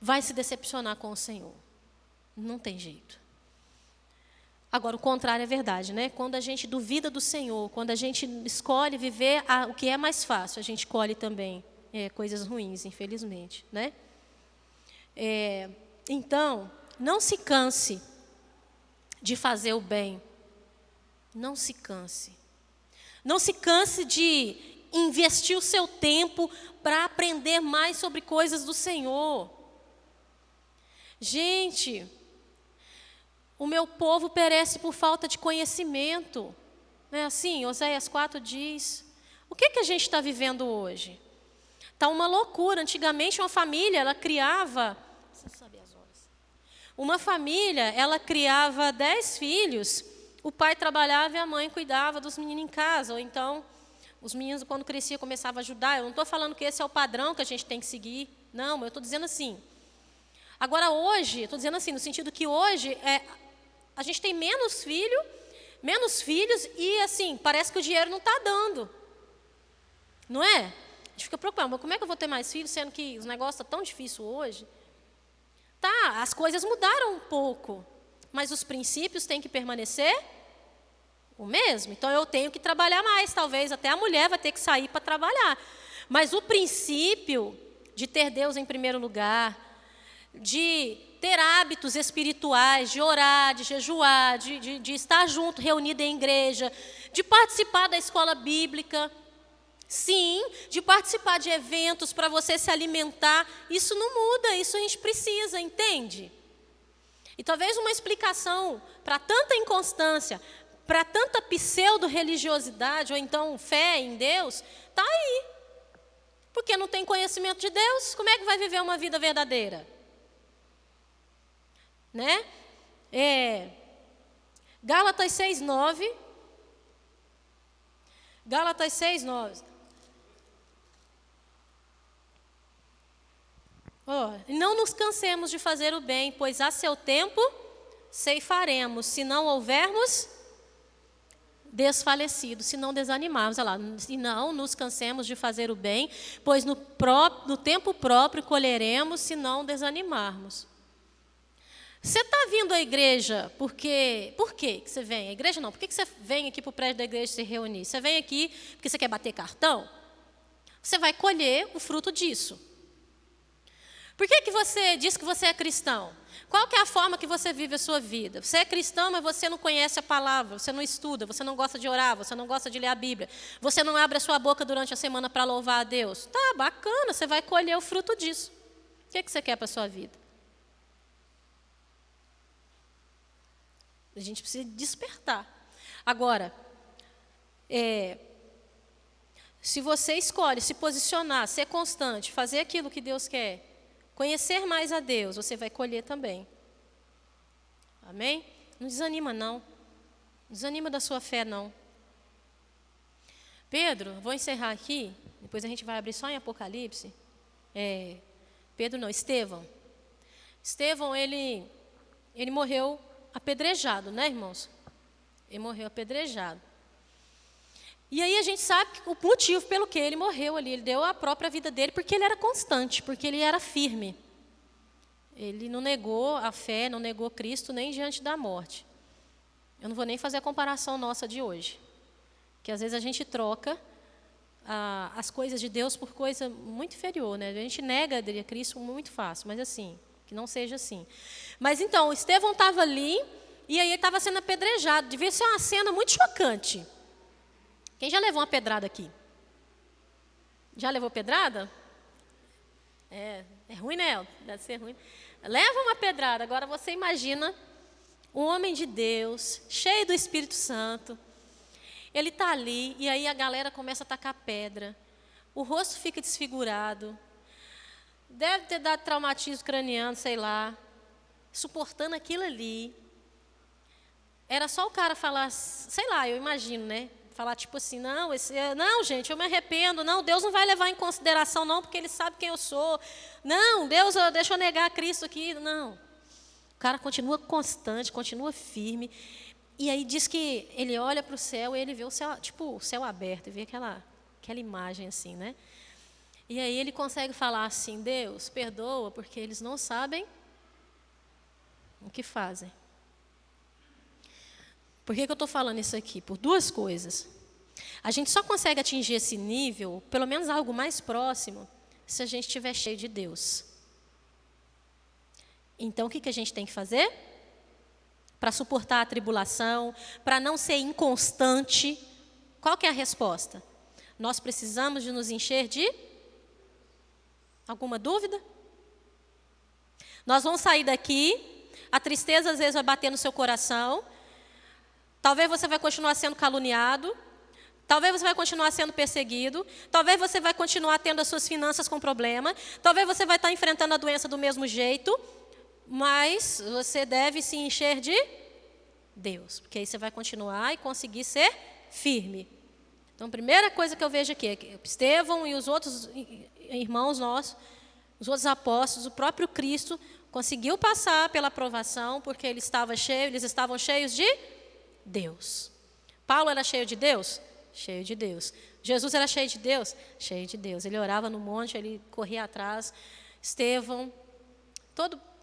vai se decepcionar com o Senhor. Não tem jeito. Agora, o contrário é verdade, né? Quando a gente duvida do Senhor, quando a gente escolhe viver o que é mais fácil, a gente colhe também coisas ruins, infelizmente, né? Então, não se canse de fazer o bem. Não se canse. Não se canse de investir o seu tempo para aprender mais sobre coisas do Senhor. Gente, o meu povo perece por falta de conhecimento. Não é assim? Oséias 4 diz. O que a gente está vivendo hoje? Está uma loucura. Antigamente, uma família, ela criava... Você sabe as horas. Uma família, ela criava 10 filhos. O pai trabalhava e a mãe cuidava dos meninos em casa. Ou então, os meninos, quando cresciam, começavam a ajudar. Eu não estou falando que esse é o padrão que a gente tem que seguir. Não, eu estou dizendo assim. Agora, hoje, estou dizendo assim, no sentido que hoje... a gente tem menos filhos e, assim, parece que o dinheiro não está dando. Não é? A gente fica preocupado, mas como é que eu vou ter mais filhos, sendo que os negócios estão tão difíceis hoje? Tá, as coisas mudaram um pouco, mas os princípios têm que permanecer o mesmo. Então, eu tenho que trabalhar mais, talvez até a mulher vai ter que sair para trabalhar. Mas o princípio de ter Deus em primeiro lugar, de ter hábitos espirituais, de orar, de jejuar, de estar junto, reunido em igreja, de participar da escola bíblica, sim, de participar de eventos para você se alimentar, isso não muda, isso a gente precisa, entende? E talvez uma explicação para tanta inconstância, para tanta pseudo-religiosidade, ou então fé em Deus, está aí. Porque não tem conhecimento de Deus, como é que vai viver uma vida verdadeira? Né? Gálatas 6:9. Gálatas 6:9. Não nos cansemos de fazer o bem, pois a seu tempo ceifaremos, se não houvermos desfalecido, se não desanimarmos. Olha lá, se não nos cansemos de fazer o bem, pois no tempo próprio colheremos, se não desanimarmos. Você está vindo à igreja porque... Por que você vem? À igreja não. Por que você vem aqui para o prédio da igreja se reunir? Você vem aqui porque você quer bater cartão? Você vai colher o fruto disso. Por que você diz que você é cristão? Qual que é a forma que você vive a sua vida? Você é cristão, mas você não conhece a palavra, você não estuda, você não gosta de orar, você não gosta de ler a Bíblia, você não abre a sua boca durante a semana para louvar a Deus. Tá, bacana, você vai colher o fruto disso. O que você quer para a sua vida? A gente precisa despertar. Agora, se você escolhe se posicionar, ser constante, fazer aquilo que Deus quer, conhecer mais a Deus, você vai colher também. Amém? Não desanima, não. Não desanima da sua fé, não. Pedro, vou encerrar aqui, depois a gente vai abrir só em Apocalipse. Estevão. Estevão, ele morreu apedrejado, né, irmãos? Ele morreu apedrejado. E aí a gente sabe o motivo pelo que ele morreu ali. Ele deu a própria vida dele porque ele era constante, porque ele era firme. Ele não negou a fé, não negou Cristo nem diante da morte. Eu não vou nem fazer a comparação nossa de hoje. Que às vezes a gente troca as coisas de Deus por coisa muito inferior, né? A gente nega a Cristo muito fácil, mas assim, que não seja assim. Mas então, Estevão estava ali e aí ele estava sendo apedrejado. Devia ser uma cena muito chocante. Quem já levou uma pedrada aqui? Já levou pedrada? É ruim, né? Deve ser ruim. Leva uma pedrada. Agora você imagina um homem de Deus, cheio do Espírito Santo. Ele está ali e aí a galera começa a tacar pedra. O rosto fica desfigurado. Deve ter dado traumatismo craniano, sei lá. Suportando aquilo ali. Era só o cara falar, sei lá, eu imagino, né? Falar tipo assim, não, gente, eu me arrependo. Não, Deus não vai levar em consideração, não, porque Ele sabe quem eu sou. Não, Deus, deixa eu negar Cristo aqui. Não. O cara continua constante, continua firme. E aí diz que ele olha para o céu e ele vê o céu, tipo, o céu aberto, e vê aquela imagem assim, né? E aí ele consegue falar assim, Deus, perdoa, porque eles não sabem o que fazem. Por que eu estou falando isso aqui? Por duas coisas. A gente só consegue atingir esse nível, pelo menos algo mais próximo, se a gente estiver cheio de Deus. Então, o que a gente tem que fazer? Para suportar a tribulação, para não ser inconstante. Qual que é a resposta? Nós precisamos de nos encher de... Alguma dúvida? Nós vamos sair daqui, a tristeza às vezes vai bater no seu coração, talvez você vai continuar sendo caluniado, talvez você vai continuar sendo perseguido, talvez você vai continuar tendo as suas finanças com problema, talvez você vai estar enfrentando a doença do mesmo jeito, mas você deve se encher de Deus, porque aí você vai continuar e conseguir ser firme. Então, a primeira coisa que eu vejo aqui é que Estevão e os outros irmãos nossos, os outros apóstolos, o próprio Cristo conseguiu passar pela provação porque eles estavam cheios de Deus. Paulo era cheio de Deus? Cheio de Deus. Jesus era cheio de Deus? Cheio de Deus. Ele orava no monte, ele corria atrás. Estevão,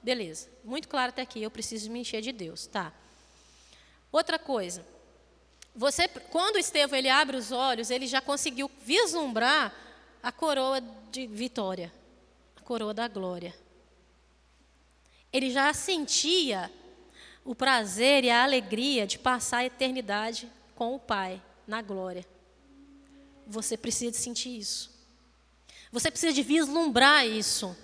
beleza. Muito claro até aqui, eu preciso me encher de Deus, tá? Outra coisa, quando Estevão ele abre os olhos, ele já conseguiu vislumbrar a coroa de vitória, a coroa da glória. Ele já sentia o prazer e a alegria de passar a eternidade com o Pai, na glória. Você precisa de sentir isso. Você precisa de vislumbrar isso.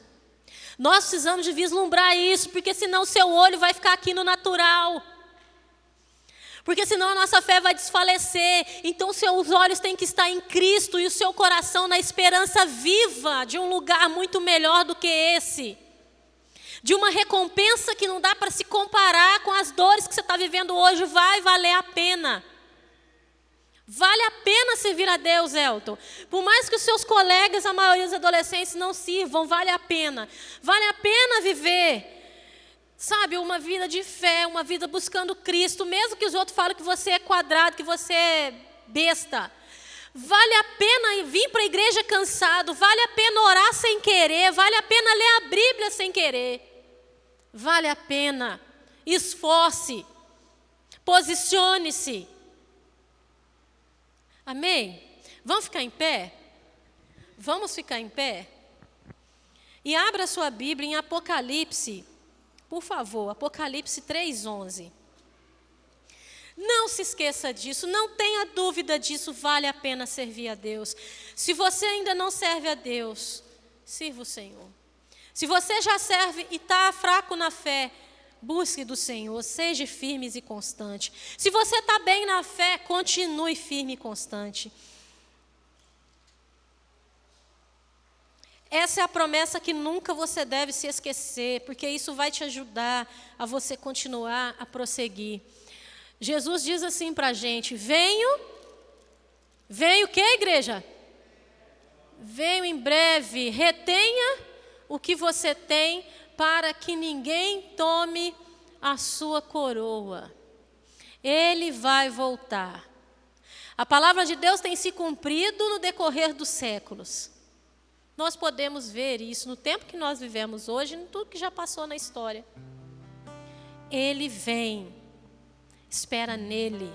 Nós precisamos de vislumbrar isso, porque senão o seu olho vai ficar aqui no natural. Porque senão a nossa fé vai desfalecer. Então seus olhos têm que estar em Cristo e o seu coração na esperança viva de um lugar muito melhor do que esse. De uma recompensa que não dá para se comparar com as dores que você está vivendo hoje. Vai valer a pena. Vale a pena servir a Deus, Elton. Por mais que os seus colegas, a maioria dos adolescentes, não sirvam, vale a pena. Vale a pena viver, sabe, uma vida de fé, uma vida buscando Cristo, mesmo que os outros falem que você é quadrado, que você é besta. Vale a pena vir para a igreja cansado, vale a pena orar sem querer, vale a pena ler a Bíblia sem querer. Vale a pena. Esforce. Posicione-se. Amém? Vamos ficar em pé? Vamos ficar em pé? E abra sua Bíblia em Apocalipse, por favor, Apocalipse 3:11. Não se esqueça disso, não tenha dúvida disso, vale a pena servir a Deus. Se você ainda não serve a Deus, sirva o Senhor. Se você já serve e está fraco na fé, busque do Senhor, seja firme e constante. Se você está bem na fé, continue firme e constante. Essa é a promessa que nunca você deve se esquecer, porque isso vai te ajudar a você continuar a prosseguir. Jesus diz assim para a gente: venho o que, igreja? Venho em breve, retenha o que você tem, para que ninguém tome a sua coroa. Ele vai voltar. A palavra de Deus tem se cumprido no decorrer dos séculos. Nós podemos ver isso no tempo que nós vivemos hoje, em tudo que já passou na história. Ele vem, espera nele.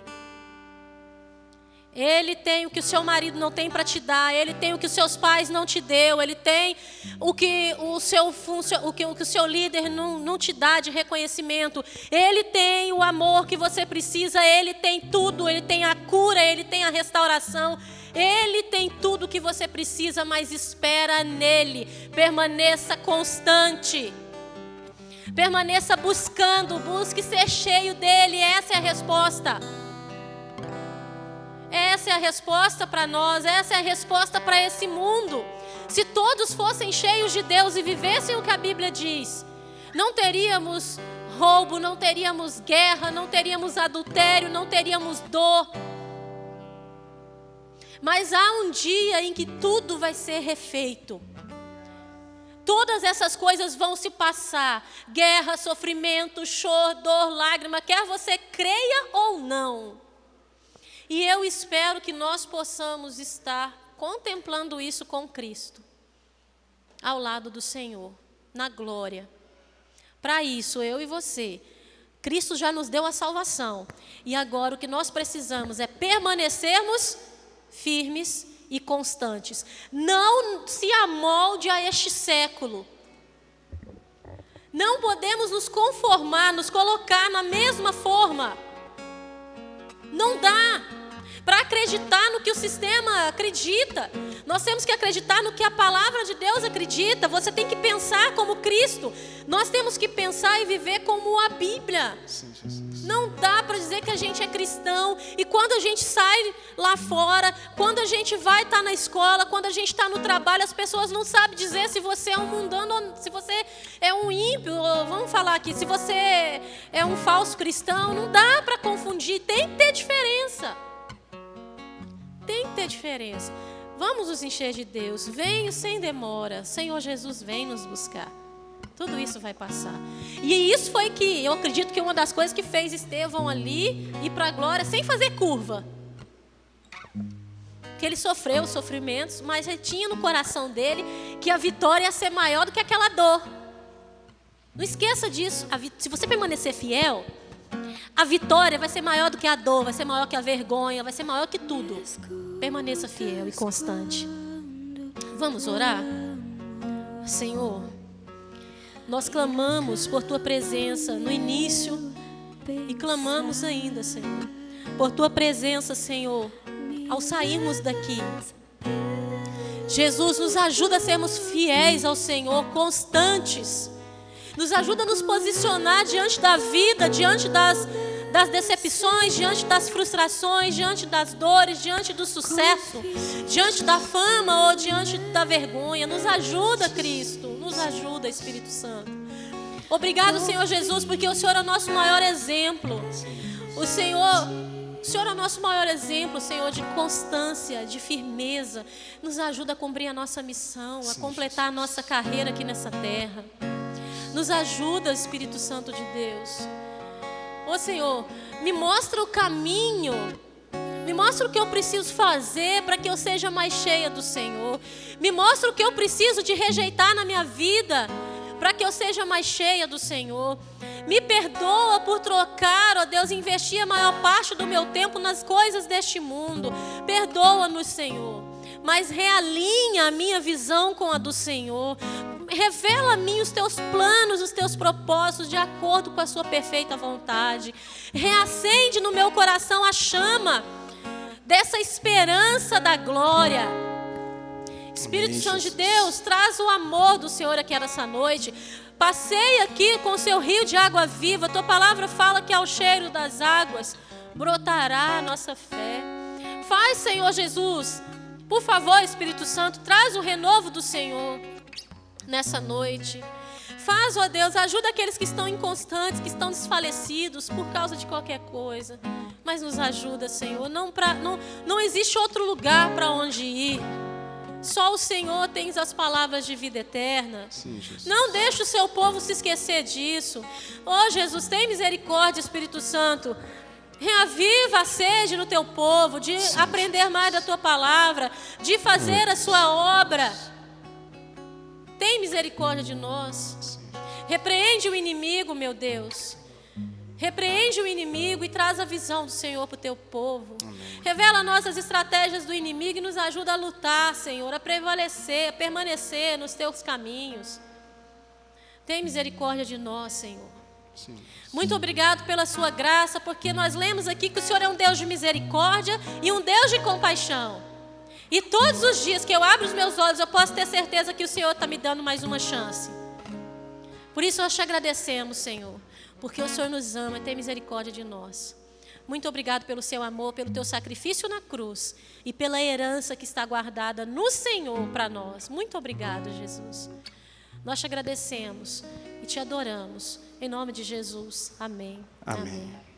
Ele tem o que o seu marido não tem para te dar, ele tem o que os seus pais não te deu, ele tem o que o seu líder não te dá de reconhecimento, ele tem o amor que você precisa, ele tem tudo, ele tem a cura, ele tem a restauração, ele tem tudo o que você precisa, mas espera nele, permaneça constante. Permaneça buscando, busque ser cheio dele, essa é a resposta. Essa é a resposta para nós, essa é a resposta para esse mundo. Se todos fossem cheios de Deus e vivessem o que a Bíblia diz, não teríamos roubo, não teríamos guerra, não teríamos adultério, não teríamos dor. Mas há um dia em que tudo vai ser refeito. Todas essas coisas vão se passar. Guerra, sofrimento, choro, dor, lágrima, quer você creia ou não. E eu espero que nós possamos estar contemplando isso com Cristo, ao lado do Senhor, na glória. Para isso, eu e você, Cristo já nos deu a salvação. E agora o que nós precisamos é permanecermos firmes e constantes. Não se amolde a este século. Não podemos nos conformar, nos colocar na mesma forma. Não dá para acreditar no que o sistema acredita. Nós temos que acreditar no que a palavra de Deus acredita. Você tem que pensar como Cristo. Nós temos que pensar e viver como a Bíblia. Não dá para dizer que a gente é cristão e quando a gente sai lá fora, quando a gente vai estar na escola, quando a gente está no trabalho, as pessoas não sabem dizer se você é um mundano ou se você é um ímpio, ou vamos falar aqui, se você é um falso cristão. Não dá para confundir, tem que ter diferença. Tem que ter diferença. Vamos nos encher de Deus. Venha sem demora. Senhor Jesus, vem nos buscar. Tudo isso vai passar. E isso foi que, eu acredito que uma das coisas que fez Estevão ali ir para a glória sem fazer curva. Que ele sofreu os sofrimentos, mas ele tinha no coração dele que a vitória ia ser maior do que aquela dor. Não esqueça disso. Se você permanecer fiel, a vitória vai ser maior do que a dor, vai ser maior que a vergonha, vai ser maior que tudo. Permaneça fiel e constante. Vamos orar? Senhor, nós clamamos por Tua presença no início e clamamos ainda, Senhor, por Tua presença, Senhor, ao sairmos daqui. Jesus, nos ajuda a sermos fiéis ao Senhor, constantes. Nos ajuda a nos posicionar diante da vida, diante das decepções, diante das frustrações, diante das dores, diante do sucesso, diante da fama ou diante da vergonha. Nos ajuda, Cristo, nos ajuda, Espírito Santo. Obrigado, Senhor Jesus, porque o Senhor é o nosso maior exemplo. O Senhor é o nosso maior exemplo, Senhor, de constância, de firmeza. Nos ajuda a cumprir a nossa missão, a completar a nossa carreira aqui nessa terra. Nos ajuda, Espírito Santo de Deus. Ô Senhor, me mostra o caminho, me mostra o que eu preciso fazer para que eu seja mais cheia do Senhor. Me mostra o que eu preciso de rejeitar na minha vida para que eu seja mais cheia do Senhor. Me perdoa por trocar, ó Deus, investir a maior parte do meu tempo nas coisas deste mundo. Perdoa-nos, Senhor, mas realinha a minha visão com a do Senhor. Revela a mim os Teus planos, os Teus propósitos de acordo com a Sua perfeita vontade. Reacende no meu coração a chama dessa esperança da glória. Espírito Santo de Deus, traz o amor do Senhor aqui nessa noite. Passeia aqui com o Seu rio de água viva. Tua palavra fala que ao cheiro das águas brotará a nossa fé. Faz, Senhor Jesus, por favor, Espírito Santo, traz o renovo do Senhor. nessa noite. Faz, ó Deus, ajuda aqueles que estão inconstantes, que estão desfalecidos por causa de qualquer coisa. Mas nos ajuda, Senhor. Não existe outro lugar para onde ir. Só o Senhor tem as palavras de vida eterna. Sim, Jesus. Não deixe o seu povo se esquecer disso. Oh, Jesus, tem misericórdia, Espírito Santo. Reaviva a sede no teu povo, de aprender mais da tua palavra, de fazer a sua obra. Tem misericórdia de nós. Repreende o inimigo, meu Deus. Repreende o inimigo e traz a visão do Senhor para o teu povo. Amém. Revela a nós as estratégias do inimigo e nos ajuda a lutar, Senhor, a prevalecer, a permanecer nos teus caminhos. Tem misericórdia de nós, Senhor. Sim. Muito obrigado pela sua graça, porque nós lemos aqui que o Senhor é um Deus de misericórdia e um Deus de compaixão. E todos os dias que eu abro os meus olhos, eu posso ter certeza que o Senhor está me dando mais uma chance. Por isso nós te agradecemos, Senhor, porque o Senhor nos ama e tem misericórdia de nós. Muito obrigado pelo seu amor, pelo teu sacrifício na cruz e pela herança que está guardada no Senhor para nós. Muito obrigado, Jesus. Nós te agradecemos e te adoramos. Em nome de Jesus. Amém. Amém.